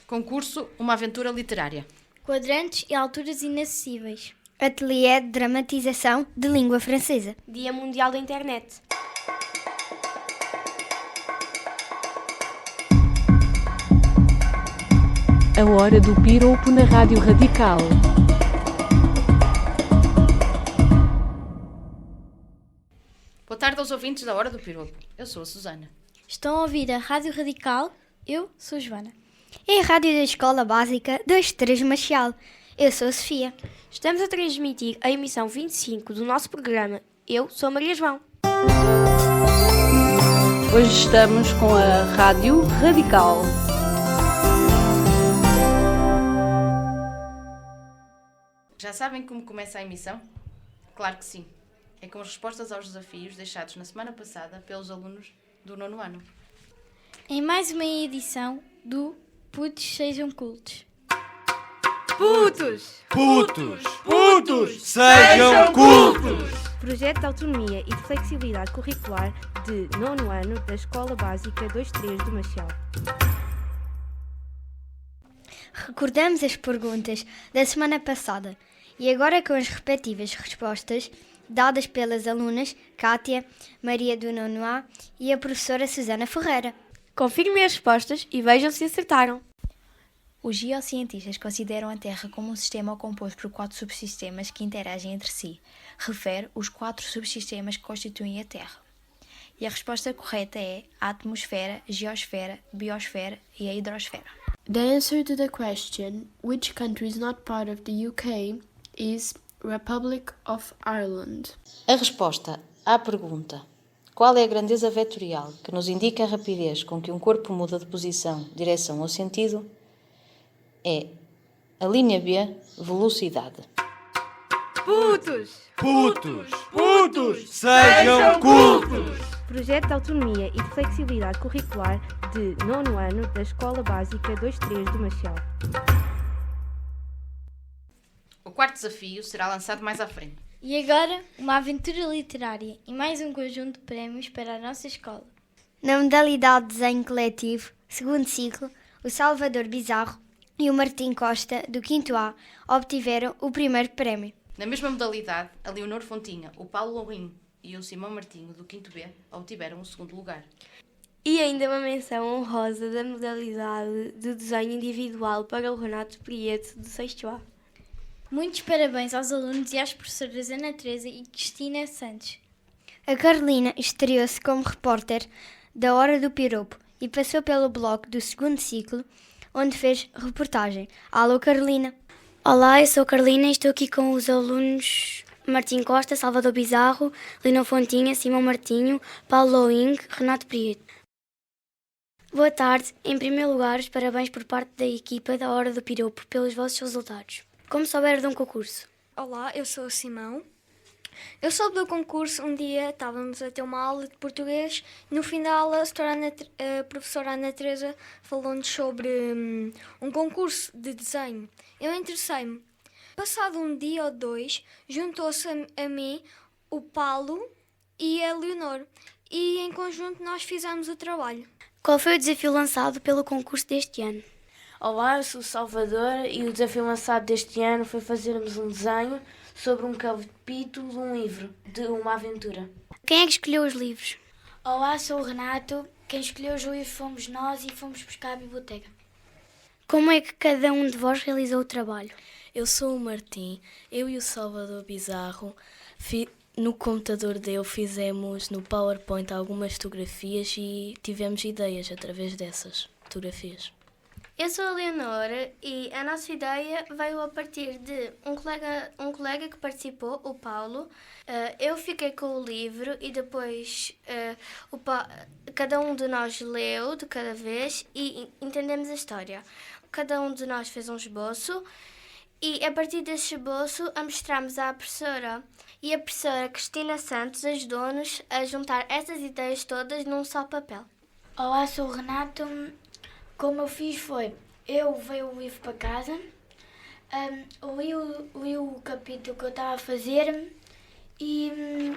Concurso Uma Aventura Literária. Quadrantes e alturas inacessíveis. Ateliê de Dramatização de Língua Francesa. Dia Mundial da Internet. A Hora do Piropo na Rádio Radical. Boa tarde aos ouvintes da Hora do Piropo. Eu sou a Susana. Estão a ouvir a Rádio Radical? Eu sou a Joana. É a rádio da Escola Básica 23 Maciel. Eu sou a Sofia. Estamos a transmitir a emissão 25 do nosso programa. Eu sou a Maria João. Hoje estamos com a Rádio Radical. Já sabem como começa a emissão? Claro que sim. É com as respostas aos desafios deixados na semana passada pelos alunos do 9º ano. Em mais uma edição do Putos Sejam Cultos. Putos! Putos! Putos! Sejam cultos! Projeto de autonomia e de flexibilidade curricular de 9º ano da Escola Básica 23 do Machel. Recordamos as perguntas da semana passada e agora com as respectivas respostas dadas pelas alunas Kátia, Maria do 9º A e a professora Susana Ferreira. Confirmem as respostas e vejam se acertaram. Os geocientistas consideram a Terra como um sistema composto por 4 subsistemas que interagem entre si. Refere os 4 subsistemas que constituem a Terra. E a resposta correta é a atmosfera, geosfera, biosfera e a hidrosfera. The answer to the question, which country is not part of the UK, is Republic of Ireland. A resposta à pergunta qual é a grandeza vetorial que nos indica a rapidez com que um corpo muda de posição, direção ou sentido é a linha B, velocidade. Putos! Putos! Putos! Sejam cultos! Projeto de autonomia e de flexibilidade curricular de 9º ano da Escola Básica 23 do Machel. O quarto desafio será lançado mais à frente. E agora, uma aventura literária e mais um conjunto de prémios para a nossa escola. Na modalidade de desenho coletivo, segundo ciclo, o Salvador Bizarro e o Martim Costa, do 5º A, obtiveram o primeiro prémio. Na mesma modalidade, a Leonor Fontinha, o Paulo Lourinho e o Simão Martinho, do 5º B, obtiveram o segundo lugar. E ainda uma menção honrosa da modalidade de desenho individual para o Renato Prieto, do 6º A. Muitos parabéns aos alunos e às professoras Ana Teresa e Cristina Santos. A Carolina estreou-se como repórter da Hora do Piropo e passou pelo bloco do segundo ciclo, onde fez reportagem. Alô, Carolina! Olá, eu sou a Carolina e estou aqui com os alunos Martim Costa, Salvador Bizarro, Leonor Fontinha, Simão Martinho, Paulo Louing, Renato Prieto. Boa tarde. Em primeiro lugar, os parabéns por parte da equipa da Hora do Piropo pelos vossos resultados. Como souberam de um concurso? Olá, eu sou o Simão. Eu soube do concurso, um dia estávamos a ter uma aula de português e no fim da aula a professora Ana Teresa falou-nos sobre um concurso de desenho. Eu interessei-me. Passado um dia ou dois, juntou-se a mim o Paulo e a Leonor e em conjunto nós fizemos o trabalho. Qual foi o desafio lançado pelo concurso deste ano? Olá, eu sou o Salvador e o desafio lançado deste ano foi fazermos um desenho sobre um capítulo de um livro, de uma aventura. Quem é que escolheu os livros? Olá, sou o Renato. Quem escolheu os livros fomos nós e fomos buscar à biblioteca. Como é que cada um de vós realizou o trabalho? Eu sou o Martim, eu e o Salvador Bizarro, no computador dele fizemos no PowerPoint algumas fotografias e tivemos ideias através dessas fotografias. Eu sou a Leonora e a nossa ideia veio a partir de um colega que participou, o Paulo. Eu fiquei com o livro e depois cada um de nós leu de cada vez e entendemos a história. Cada um de nós fez um esboço e a partir desse esboço a mostramos à professora. E a professora Cristina Santos ajudou-nos a juntar essas ideias todas num só papel. Olá, sou o Renato. Como eu fiz foi, eu veio o livro para casa, li o capítulo que eu estava a fazer e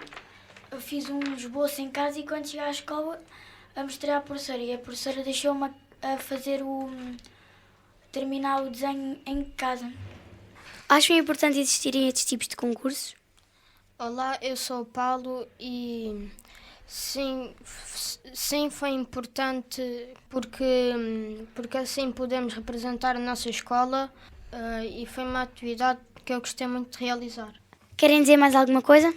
eu fiz um esboço em casa e quando cheguei à escola a mostrar à professora e a professora deixou-me a fazer terminar o desenho em casa. Acham importante existirem estes tipos de concursos? Olá, eu sou o Paulo e sim, foi importante porque assim podemos representar a nossa escola e foi uma atividade que eu gostei muito de realizar. Querem dizer mais alguma coisa?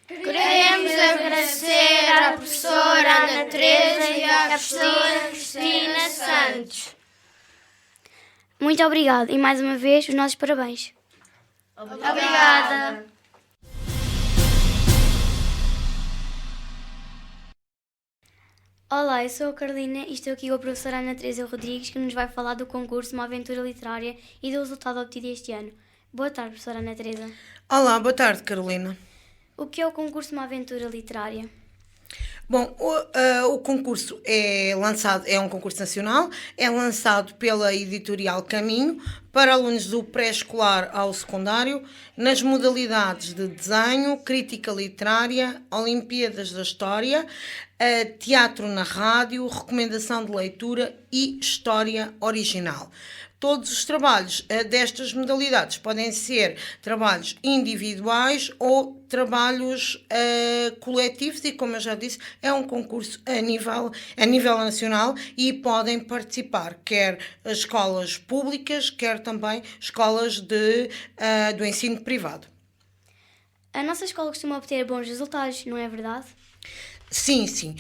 Queremos agradecer à professora Ana Teresa e à professora Cristina Santos. Muito obrigado e mais uma vez os nossos parabéns. Obrigada. Olá, eu sou a Carolina e estou aqui com a professora Ana Teresa Rodrigues, que nos vai falar do concurso Uma Aventura Literária e do resultado obtido este ano. Boa tarde, professora Ana Teresa. Olá, boa tarde, Carolina. O que é o concurso Uma Aventura Literária? Bom, o concurso é um concurso nacional, é lançado pela editorial Caminho para alunos do pré-escolar ao secundário, nas modalidades de desenho, crítica literária, Olimpíadas da História, teatro na rádio, recomendação de leitura e história original. Todos os trabalhos destas modalidades podem ser trabalhos individuais ou trabalhos coletivos e, como eu já disse, é um concurso a nível nacional e podem participar quer escolas públicas, quer também escolas do ensino privado. A nossa escola costuma obter bons resultados, não é verdade? Sim.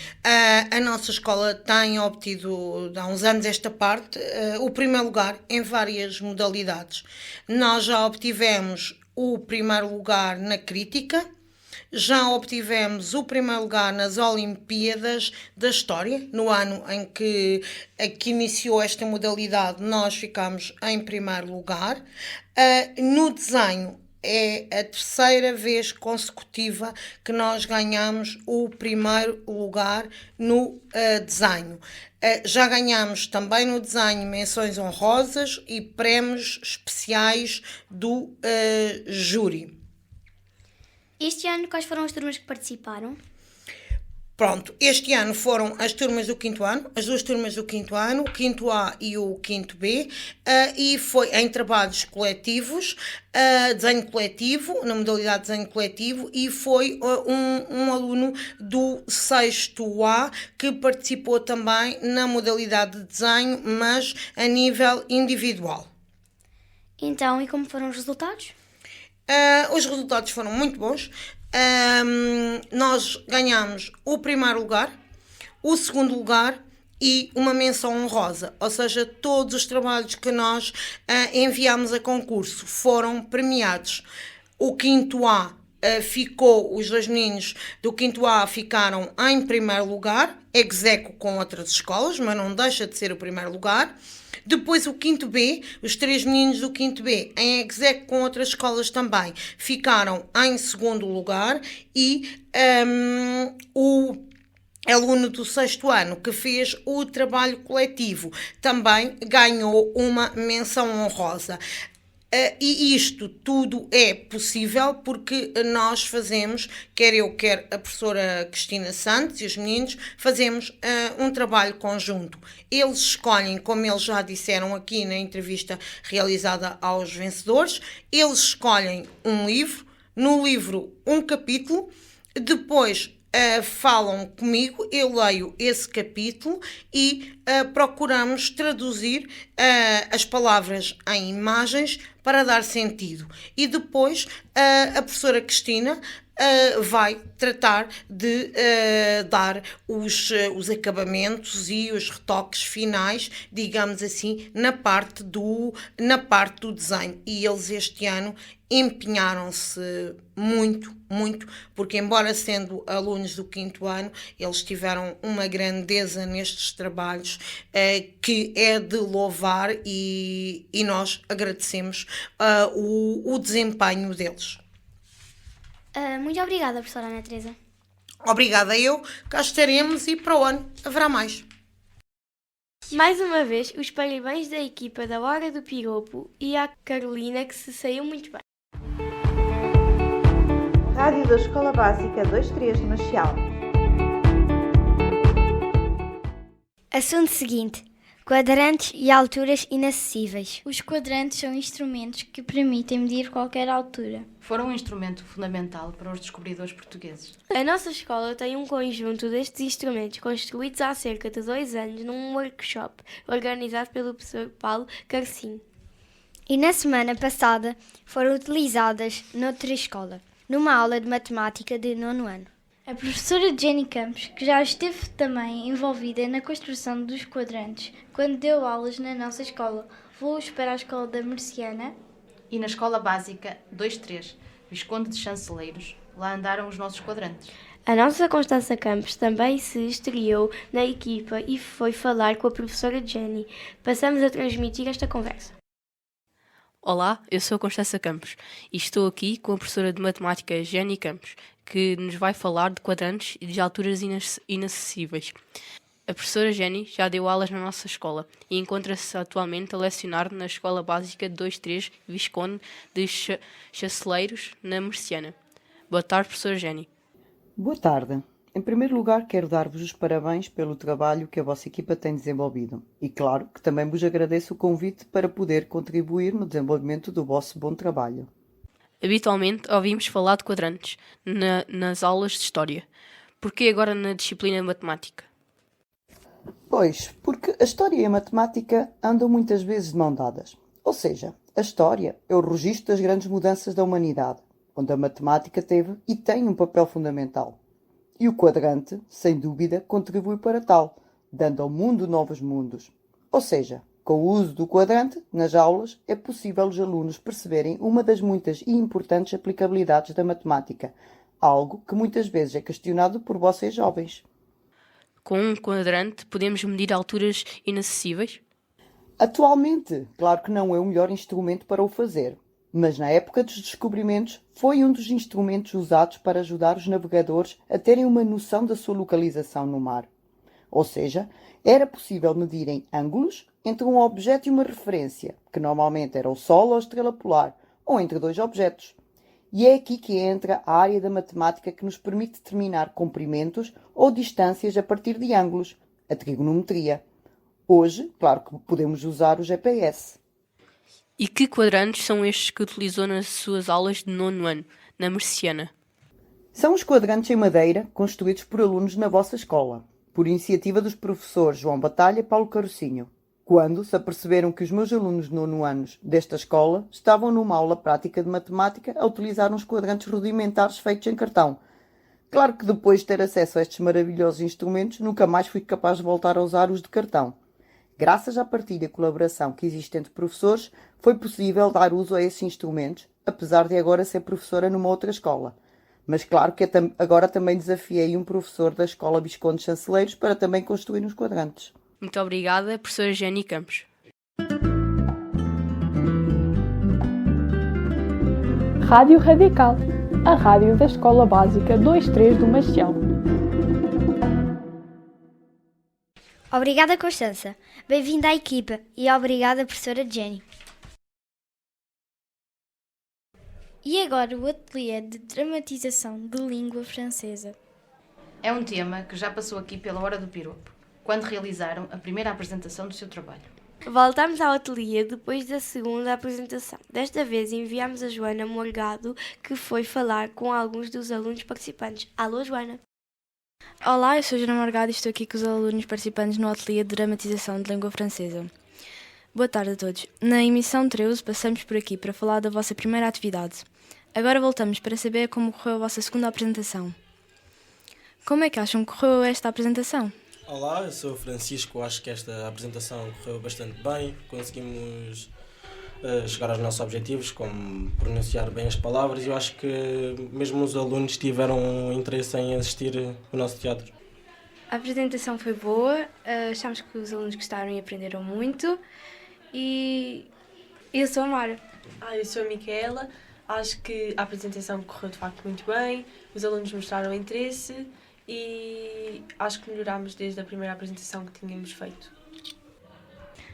A nossa escola tem obtido, há uns anos esta parte, o primeiro lugar em várias modalidades. Nós já obtivemos o primeiro lugar na crítica, já obtivemos o primeiro lugar nas Olimpíadas da História. No ano em que iniciou esta modalidade, nós ficámos em primeiro lugar. No desenho, é a terceira vez consecutiva que nós ganhamos o primeiro lugar no desenho. Já ganhamos também no desenho menções honrosas e prémios especiais do júri. Este ano, quais foram as turmas que participaram? Pronto, este ano foram as turmas do 5º ano, as duas turmas do 5º ano, o 5º A e o 5º B, e foi em trabalhos coletivos, desenho coletivo, na modalidade de desenho coletivo, e foi um aluno do 6º A que participou também na modalidade de desenho, mas a nível individual. Então, e como foram os resultados? Os resultados foram muito bons. Nós ganhamos o primeiro lugar, o segundo lugar e uma menção honrosa, ou seja, todos os trabalhos que nós enviámos a concurso foram premiados. O 5º A os dois meninos do 5º A ficaram em primeiro lugar, ex aequo com outras escolas, mas não deixa de ser o primeiro lugar. Depois o 5º B, os três meninos do 5º B, em ex aequo com outras escolas também, ficaram em segundo lugar e o aluno do 6º ano que fez o trabalho coletivo também ganhou uma menção honrosa. E isto tudo é possível porque nós fazemos, quer eu, quer a professora Cristina Santos e os meninos, fazemos um trabalho conjunto. Eles escolhem, como eles já disseram aqui na entrevista realizada aos vencedores, eles escolhem um livro, no livro um capítulo, depois falam comigo, eu leio esse capítulo e procuramos traduzir as palavras em imagens para dar sentido. E depois a professora Cristina vai tratar de dar os acabamentos e os retoques finais, digamos assim, na parte do desenho. E eles este ano empenharam-se muito, porque embora sendo alunos do 5º ano, eles tiveram uma grandeza nestes trabalhos que é de louvar e nós agradecemos o desempenho deles. Muito obrigada, professora Ana Teresa. Obrigada eu, cá estaremos e para o ano haverá mais. Mais uma vez, os parabéns da equipa da Hora do Piropo e à Carolina, que se saiu muito bem. Rádio da Escola Básica 2-3 de Machial. Assunto seguinte. quadrantes e alturas inacessíveis. Os quadrantes são instrumentos que permitem medir qualquer altura. Foram um instrumento fundamental para os descobridores portugueses. A nossa escola tem um conjunto destes instrumentos construídos há cerca de 2 anos num workshop organizado pelo professor Paulo Carcinho. E na semana passada foram utilizadas noutra escola, numa aula de matemática de 9º ano. A professora Jenny Campos, que já esteve também envolvida na construção dos quadrantes, quando deu aulas na nossa escola, levou-os para a escola da Murciana. E na Escola Básica 2-3, Visconde de Chanceleiros, lá andaram os nossos quadrantes. A nossa Constança Campos também se estreou na equipa e foi falar com a professora Jenny. Passamos a transmitir esta conversa. Olá, eu sou a Constança Campos e estou aqui com a professora de Matemática Jenny Campos, que nos vai falar de quadrantes e de alturas inacessíveis. A professora Jenny já deu aulas na nossa escola e encontra-se atualmente a lecionar na Escola Básica 2-3 Visconde de Chanceleiros, na Murciana. Boa tarde, professora Jenny. Boa tarde. Em primeiro lugar, quero dar-vos os parabéns pelo trabalho que a vossa equipa tem desenvolvido. E claro que também vos agradeço o convite para poder contribuir no desenvolvimento do vosso bom trabalho. Habitualmente ouvimos falar de quadrantes nas aulas de História. Por que agora na disciplina de Matemática? Pois, porque a História e a Matemática andam muitas vezes de mão dadas. Ou seja, a História é o registro das grandes mudanças da humanidade, onde a Matemática teve e tem um papel fundamental. E o quadrante, sem dúvida, contribui para tal, dando ao mundo novos mundos. Ou seja, com o uso do quadrante, nas aulas, é possível os alunos perceberem uma das muitas e importantes aplicabilidades da matemática, algo que muitas vezes é questionado por vocês jovens. Com um quadrante, podemos medir alturas inacessíveis? Atualmente, claro que não é o melhor instrumento para o fazer, mas na época dos descobrimentos foi um dos instrumentos usados para ajudar os navegadores a terem uma noção da sua localização no mar. Ou seja, era possível medirem ângulos entre um objeto e uma referência, que normalmente era o Sol ou a estrela polar, ou entre dois objetos. E é aqui que entra a área da matemática que nos permite determinar comprimentos ou distâncias a partir de ângulos, a trigonometria. Hoje, claro que podemos usar o GPS. E que quadrantes são estes que utilizou nas suas aulas de 9º ano, na Murciana? São os quadrantes em madeira construídos por alunos na vossa escola, por iniciativa dos professores João Batalha e Paulo Carocinho, quando se aperceberam que os meus alunos de 9º anos desta escola estavam numa aula prática de matemática a utilizar uns quadrantes rudimentares feitos em cartão. Claro que depois de ter acesso a estes maravilhosos instrumentos, nunca mais fui capaz de voltar a usar os de cartão. Graças à partilha e colaboração que existe entre professores, foi possível dar uso a esses instrumentos, apesar de agora ser professora numa outra escola. Mas claro que agora também desafiei um professor da Escola Visconde de Chanceleiros para também construir uns quadrantes. Muito obrigada, professora Jenny Campos. Rádio Radical, a rádio da Escola Básica 2-3 do Machel. Obrigada, Constança. Bem-vinda à equipa e obrigada, professora Jenny. E agora o ateliê de dramatização de língua francesa. É um tema que já passou aqui pela Hora do Piropo, quando realizaram a primeira apresentação do seu trabalho. Voltamos ao ateliê depois da segunda apresentação. Desta vez enviamos a Joana Morgado, que foi falar com alguns dos alunos participantes. Alô, Joana! Olá, eu sou Joana Morgado e estou aqui com os alunos participantes no ateliê de dramatização de língua francesa. Boa tarde a todos. Na emissão 13 passamos por aqui para falar da vossa primeira atividade. Agora voltamos para saber como correu a vossa segunda apresentação. Como é que acham que correu esta apresentação? Olá, eu sou o Francisco. Acho que esta apresentação correu bastante bem. Conseguimos chegar aos nossos objetivos, como pronunciar bem as palavras, e eu acho que mesmo os alunos tiveram interesse em assistir ao nosso teatro. A apresentação foi boa, achamos que os alunos gostaram e aprenderam muito. E eu sou a Mara. Eu sou a Micaela. Acho que a apresentação correu de facto muito bem, os alunos mostraram interesse e acho que melhorámos desde a primeira apresentação que tínhamos feito.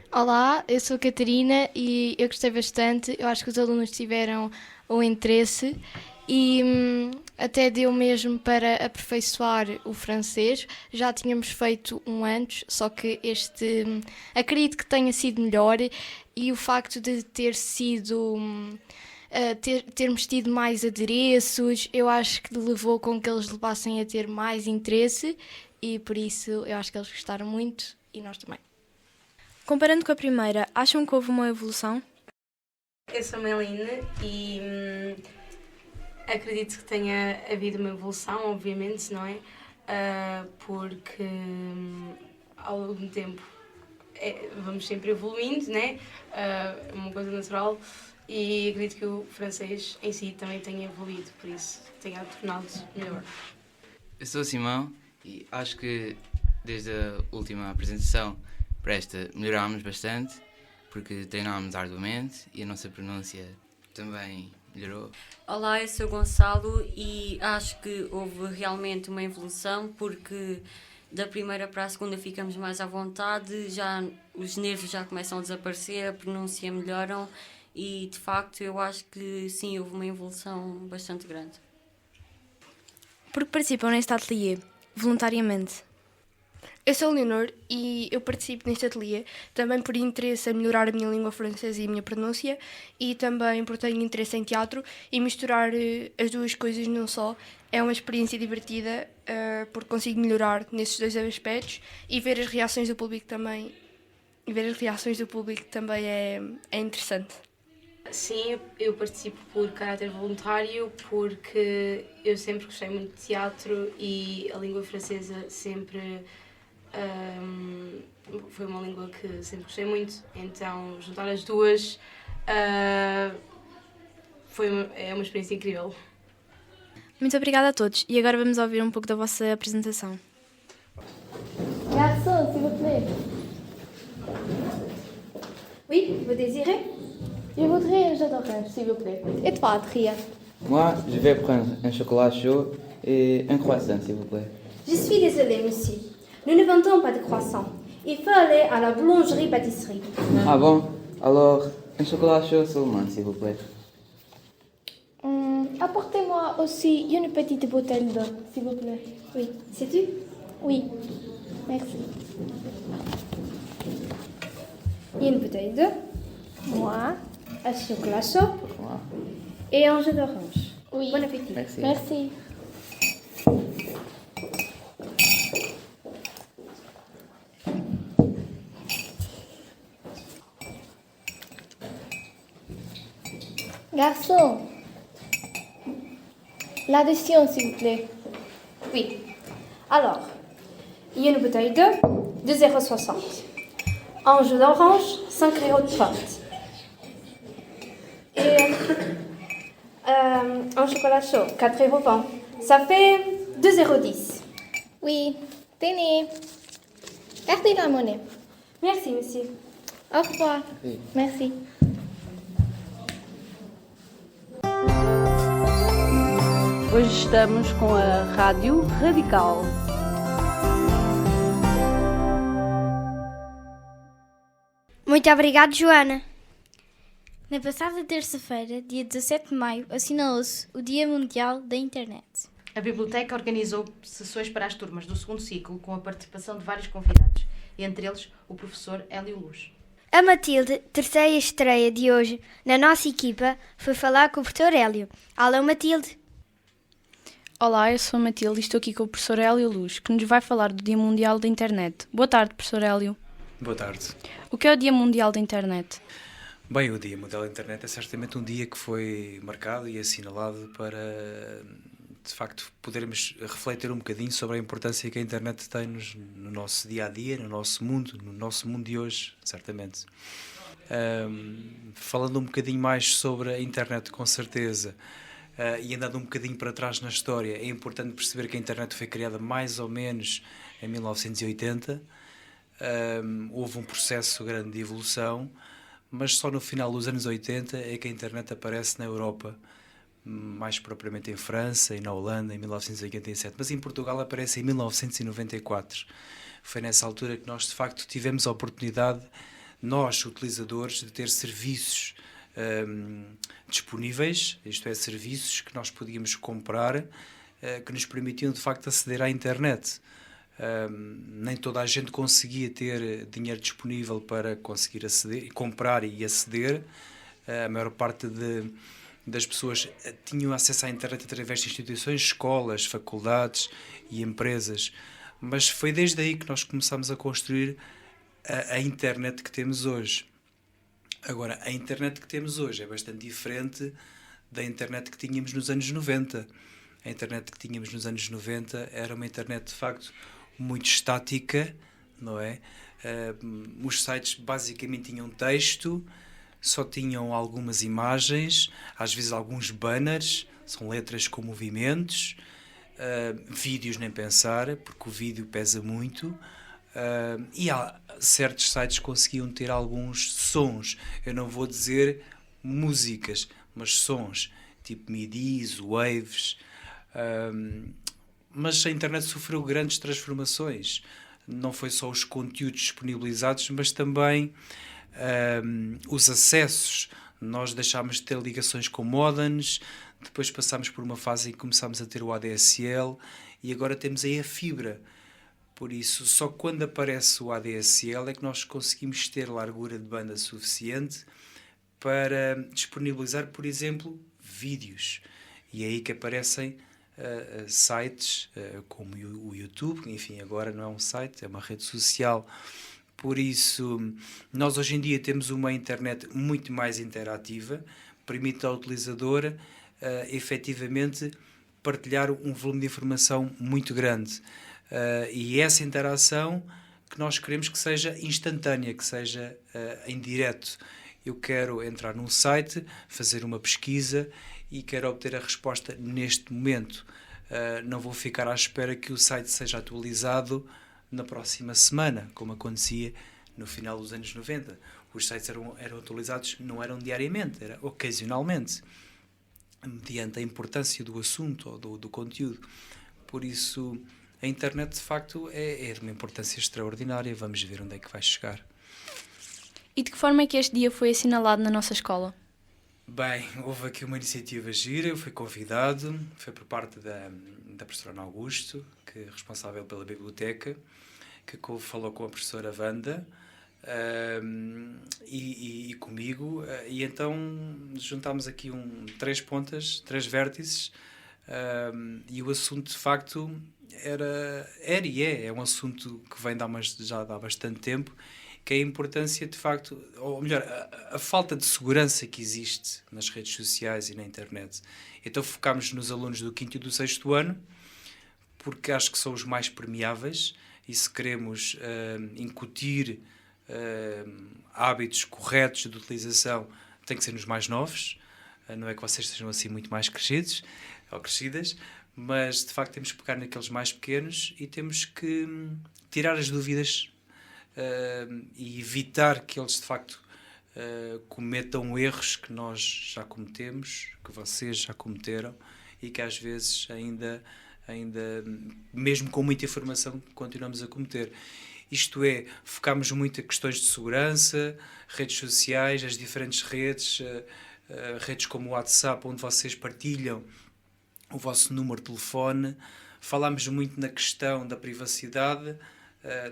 Olá, eu sou a Catarina e eu gostei bastante. Eu acho que os alunos tiveram o interesse e até deu mesmo para aperfeiçoar o francês. Já tínhamos feito um antes, só que este acredito que tenha sido melhor, e o facto de ter sido... termos tido mais adereços, eu acho que levou com que eles levassem a ter mais interesse, e por isso eu acho que eles gostaram muito e nós também. Comparando com a primeira, acham que houve uma evolução? Eu sou Melina e acredito que tenha havido uma evolução, obviamente, não é? Porque ao longo do tempo vamos sempre evoluindo, né? É uma coisa natural, e acredito que o francês em si também tenha evoluído, por isso tenha tornado melhor. Eu sou o Simão e acho que desde a última apresentação para esta melhorámos bastante, porque treinámos arduamente e a nossa pronúncia também melhorou. Olá, eu sou o Gonçalo e acho que houve realmente uma evolução, porque da primeira para a segunda ficamos mais à vontade, já os nervos já começam a desaparecer, a pronúncia melhoram e de facto eu acho que sim, houve uma evolução bastante grande. Porque participam neste ateliê, voluntariamente? Eu sou o Leonor e eu participo neste ateliê também por interesse em melhorar a minha língua francesa e a minha pronúncia, e também por tenho interesse em teatro, e misturar as duas coisas num só é uma experiência divertida, porque consigo melhorar nesses dois aspectos, e ver as reações do público também, é interessante. Sim, eu participo por caráter voluntário, porque eu sempre gostei muito de teatro e a língua francesa sempre foi uma língua que sempre gostei muito, então juntar as duas é uma experiência incrível. Muito obrigada a todos, e agora vamos ouvir um pouco da vossa apresentação. Garçon, s'il vous plaît. Oui, vous désirez? Je voudrais un jus d'orange, s'il vous plaît. Et toi, Adrien? Moi, je vais prendre un chocolat chaud et un croissant, s'il vous plaît. Je suis désolée, monsieur. Nous ne vendons pas de croissants. Il faut aller à la boulangerie-pâtisserie. Ah bon? Alors, un chocolat chaud seulement, s'il vous plaît. Apportez-moi aussi une petite bouteille d'eau, s'il vous plaît. Oui, c'est tu? Oui, merci. Une bouteille d'eau. Moi. Un chocolat chaud. Et un jus d'orange. Oui. Bon appétit. Merci. Merci. Garçon, l'addition, s'il vous plaît. Oui. Alors, une bouteille d'eau, 2,60 €. Un jus d'orange, 5,30 €. Et un chocolat chaud, 4,20 €. Ça fait 2,10 €. Oui, tenez. Gardez la monnaie. Merci, monsieur. Au revoir. Oui. Merci. Hoje estamos com a Rádio Radical. Muito obrigado, Joana. Na passada terça-feira, dia 17 de maio, assinalou-se o Dia Mundial da Internet. A biblioteca organizou sessões para as turmas do segundo ciclo com a participação de vários convidados, entre eles o professor Hélio Luz. A Matilde, terceira estreia de hoje na nossa equipa, foi falar com o professor Hélio. Alô, Matilde. Olá, eu sou a Matilde e estou aqui com o professor Hélio Luz, que nos vai falar do Dia Mundial da Internet. Boa tarde, professor Hélio. Boa tarde. O que é o Dia Mundial da Internet? Bem, o Dia Mundial da Internet é certamente um dia que foi marcado e assinalado para, de facto, podermos refletir um bocadinho sobre a importância que a internet tem no nosso dia-a-dia, no nosso mundo de hoje, certamente. Falando um bocadinho mais sobre a internet, com certeza, e andando um bocadinho para trás na história, é importante perceber que a internet foi criada mais ou menos em 1980. Houve um processo grande de evolução, mas só no final dos anos 80 é que a internet aparece na Europa, mais propriamente em França e na Holanda, em 1987, mas em Portugal aparece em 1994. Foi nessa altura que nós, de facto, tivemos a oportunidade, nós, utilizadores, de ter serviços disponíveis, isto é, serviços que nós podíamos comprar, que nos permitiam de facto aceder à internet. Nem toda a gente conseguia ter dinheiro disponível para conseguir aceder, comprar e aceder. A maior parte das pessoas tinham acesso à internet através de instituições, escolas, faculdades e empresas. Mas foi desde aí que nós começámos a construir a internet que temos hoje. Agora, a internet que temos hoje é bastante diferente da internet que tínhamos nos anos 90. A internet que tínhamos nos anos 90 era uma internet, de facto, muito estática, não é? Os sites basicamente tinham texto, só tinham algumas imagens, às vezes alguns banners, são letras com movimentos, vídeos nem pensar, porque o vídeo pesa muito. E há certos sites que conseguiam ter alguns sons, eu não vou dizer músicas, mas sons, tipo midis, waves. Mas a internet sofreu grandes transformações, não foi só os conteúdos disponibilizados, mas também os acessos. Nós deixámos de ter ligações com modems, depois passámos por uma fase em que começámos a ter o ADSL e agora temos aí a fibra. Por isso, só quando aparece o ADSL é que nós conseguimos ter largura de banda suficiente para disponibilizar, por exemplo, vídeos. E é aí que aparecem sites como o YouTube, enfim, agora não é um site, é uma rede social. Por isso, nós hoje em dia temos uma internet muito mais interativa, permite ao utilizador efetivamente partilhar um volume de informação muito grande. E essa interação que nós queremos que seja instantânea, que seja em direto. Eu quero entrar num site, fazer uma pesquisa e quero obter a resposta neste momento. Não vou ficar à espera que o site seja atualizado na próxima semana, como acontecia no final dos anos 90. Os sites eram atualizados, não eram diariamente, era ocasionalmente, mediante a importância do assunto ou do conteúdo. Por isso, a internet, de facto, é de uma importância extraordinária. Vamos ver onde é que vai chegar. E de que forma é que este dia foi assinalado na nossa escola? Bem, houve aqui uma iniciativa gira, eu fui convidado, foi por parte da professora Ana Augusto, que é responsável pela biblioteca, que falou com a professora Wanda e comigo, e então juntámos aqui 3 pontas, 3 vértices, e o assunto, de facto, é um assunto que vem já há bastante tempo, que é a importância, de facto, ou melhor, a falta de segurança que existe nas redes sociais e na internet. Então focámos nos alunos do 5º e do 6º ano, porque acho que são os mais permeáveis, e se queremos incutir hábitos corretos de utilização, tem que ser nos mais novos. Não é que vocês sejam assim muito mais crescidos ou crescidas, mas de facto temos que pegar naqueles mais pequenos e temos que tirar as dúvidas e evitar que eles de facto cometam erros que nós já cometemos, que vocês já cometeram e que às vezes ainda mesmo com muita informação continuamos a cometer. Isto é, focamos muito em questões de segurança, redes sociais, as diferentes redes, redes como o WhatsApp, onde vocês partilham o vosso número de telefone. Falámos muito na questão da privacidade,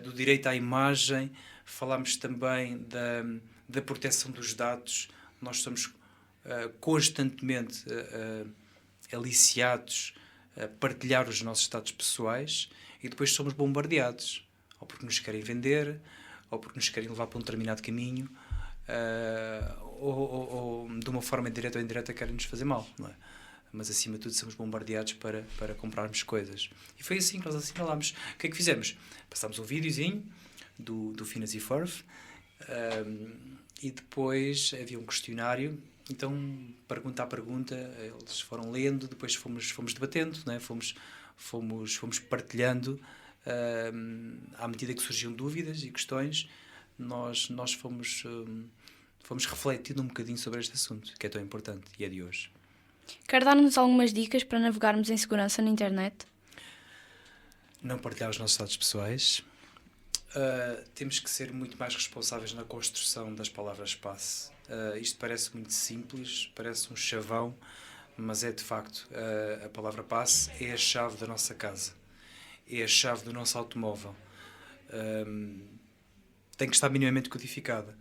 do direito à imagem, falámos também da proteção dos dados. Nós somos constantemente aliciados a partilhar os nossos dados pessoais e depois somos bombardeados, ou porque nos querem vender, ou porque nos querem levar para um determinado caminho, ou de uma forma direta ou indireta querem nos fazer mal, não é? Mas acima de tudo somos bombardeados para comprarmos coisas. E foi assim que nós assinalámos. O que é que fizemos? Passámos um videozinho do Finas e Ferb, e depois havia um questionário. Então, pergunta a pergunta, eles foram lendo, depois fomos debatendo, não é? Fomos partilhando, à medida que surgiam dúvidas e questões, nós fomos refletindo um bocadinho sobre este assunto, que é tão importante e é de hoje. Quer dar-nos algumas dicas para navegarmos em segurança na internet? Não partilhar os nossos dados pessoais, temos que ser muito mais responsáveis na construção das palavras-passe. Isto parece muito simples, parece um chavão, mas é de facto, a palavra-passe é a chave da nossa casa, é a chave do nosso automóvel. Tem que estar minimamente codificada.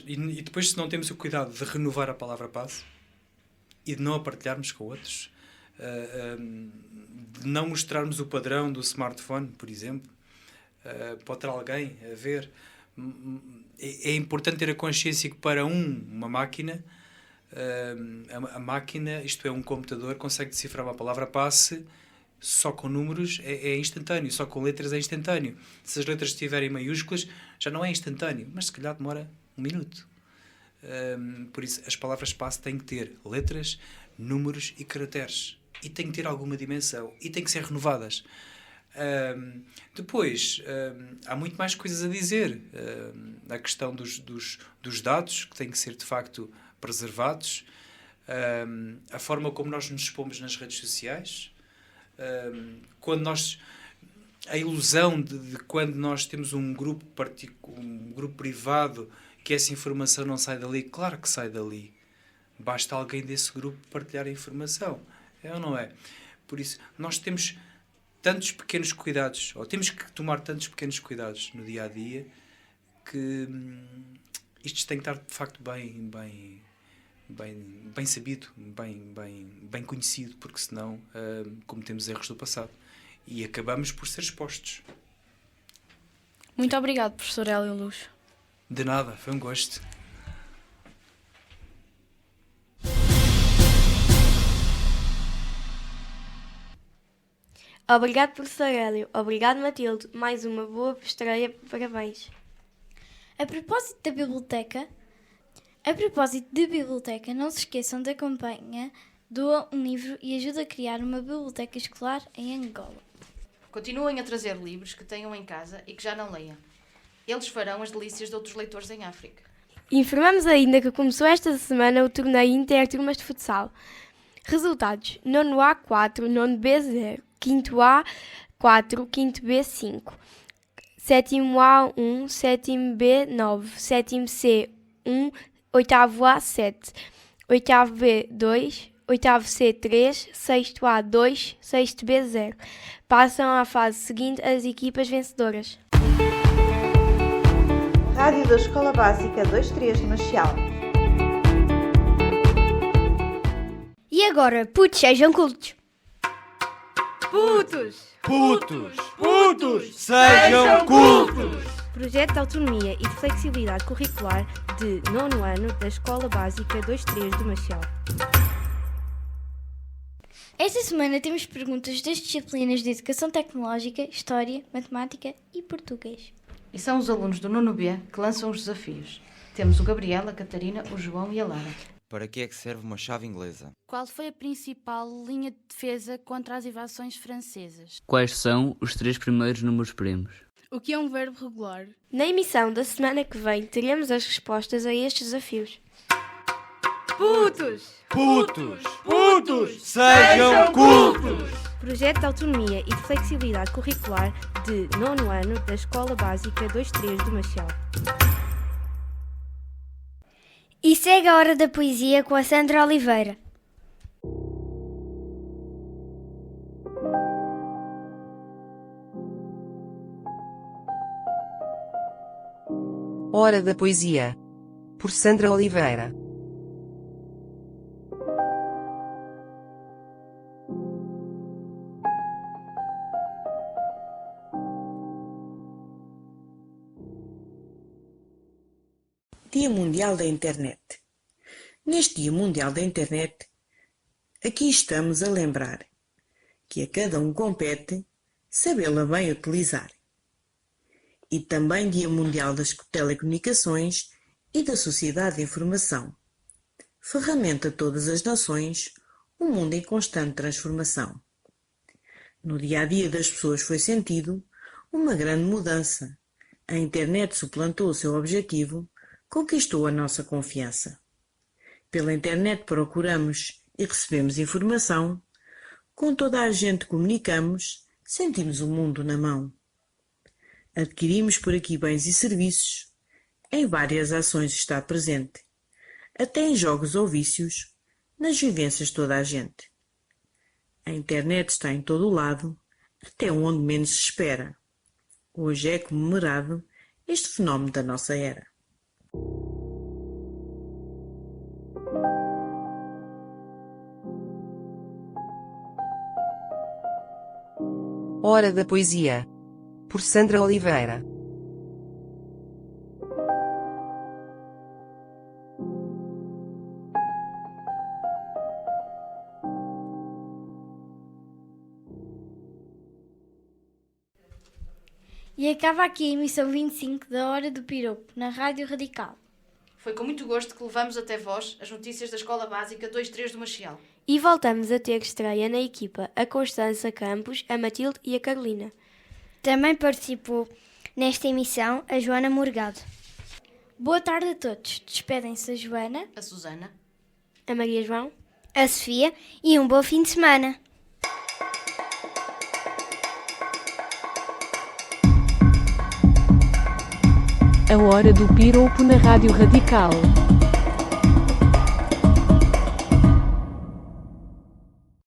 E depois, se não temos o cuidado de renovar a palavra-passe e de não a partilharmos com outros, de não mostrarmos o padrão do smartphone, por exemplo, pode ter alguém a ver. É importante ter a consciência que para uma máquina, a máquina, isto é, um computador, consegue decifrar uma palavra-passe só com números é instantâneo, só com letras é instantâneo. Se as letras estiverem maiúsculas, já não é instantâneo, mas se calhar demora 1 minuto. Por isso, as palavras-passe têm que ter letras, números e caracteres. E têm que ter alguma dimensão. E têm que ser renovadas. Depois, há muito mais coisas a dizer. A questão dos dados, que têm que ser, de facto, preservados. A forma como nós nos expomos nas redes sociais. A ilusão de quando nós temos um grupo privado, que essa informação não sai dali. Claro que sai dali. Basta alguém desse grupo partilhar a informação. É ou não é? Por isso, nós temos tantos pequenos cuidados, ou temos que tomar tantos pequenos cuidados no dia-a-dia, que isto tem que estar, de facto, bem sabido, bem conhecido, porque senão cometemos erros do passado e acabamos por ser expostos. Muito obrigado, professor Hélio Luz. De nada, foi um gosto. Obrigado, professor Hélio. Obrigado, Matilde. Mais uma boa estreia. Parabéns. A propósito de biblioteca, não se esqueçam da campanha Doa um livro e ajuda a criar uma biblioteca escolar em Angola. Continuem a trazer livros que tenham em casa e que já não leiam. Eles farão as delícias de outros leitores em África. Informamos ainda que começou esta semana o torneio Interturmas de Futsal. Resultados: 9A 4, 9B 0, 5A 4, 5B 5, 7A 1, 7B 9, 7C 1, 8A 7, 8B 2, 8C 3, 6A 2, 6B 0. Passam à fase seguinte as equipas vencedoras. Rádio da Escola Básica 2-3 de Machial. E agora, putos, sejam cultos. Putos, sejam cultos! Projeto de autonomia e de flexibilidade curricular de 9º ano da Escola Básica 2-3 de Machial. Esta semana temos perguntas das disciplinas de Educação Tecnológica, História, Matemática e Português. E são os alunos do 9B que lançam os desafios. Temos o Gabriel, a Catarina, o João e a Lara. Para que é que serve uma chave inglesa? Qual foi a principal linha de defesa contra as invasões francesas? Quais são os 3 primeiros números primos? O que é um verbo regular? Na emissão da semana que vem teremos as respostas a estes desafios. Putos, sejam cultos! Projeto de autonomia e de flexibilidade curricular de 9º ano da Escola Básica 2-3 de Machial. E segue a hora da poesia com a Sandra Oliveira. Hora da poesia. Por Sandra Oliveira. Dia Mundial da Internet. Neste Dia Mundial da Internet, aqui estamos a lembrar que a cada um compete sabê-la bem utilizar. E também Dia Mundial das Telecomunicações e da Sociedade de Informação. Ferramenta de todas as nações, um mundo em constante transformação. No dia-a-dia das pessoas foi sentido uma grande mudança. A internet suplantou o seu objetivo, conquistou a nossa confiança. Pela internet procuramos e recebemos informação, com toda a gente comunicamos, sentimos o mundo na mão. Adquirimos por aqui bens e serviços. Em várias ações está presente. Até em jogos ou vícios, nas vivências de toda a gente. A internet está em todo o lado, até onde menos se espera. Hoje é comemorado este fenómeno da nossa era. Hora da Poesia. Por Sandra Oliveira. E acaba aqui a emissão 25 da Hora do Piropo, na Rádio Radical. Foi com muito gosto que levamos até vós as notícias da Escola Básica 2-3 do Machiel. E voltamos a ter estreia na equipa a Constança Campos, a Matilde e a Carolina. Também participou nesta emissão a Joana Morgado. Boa tarde a todos. Despedem-se a Joana, a Susana, a Maria João, a Sofia e um bom fim de semana. A Hora do Piropo na Rádio Radical.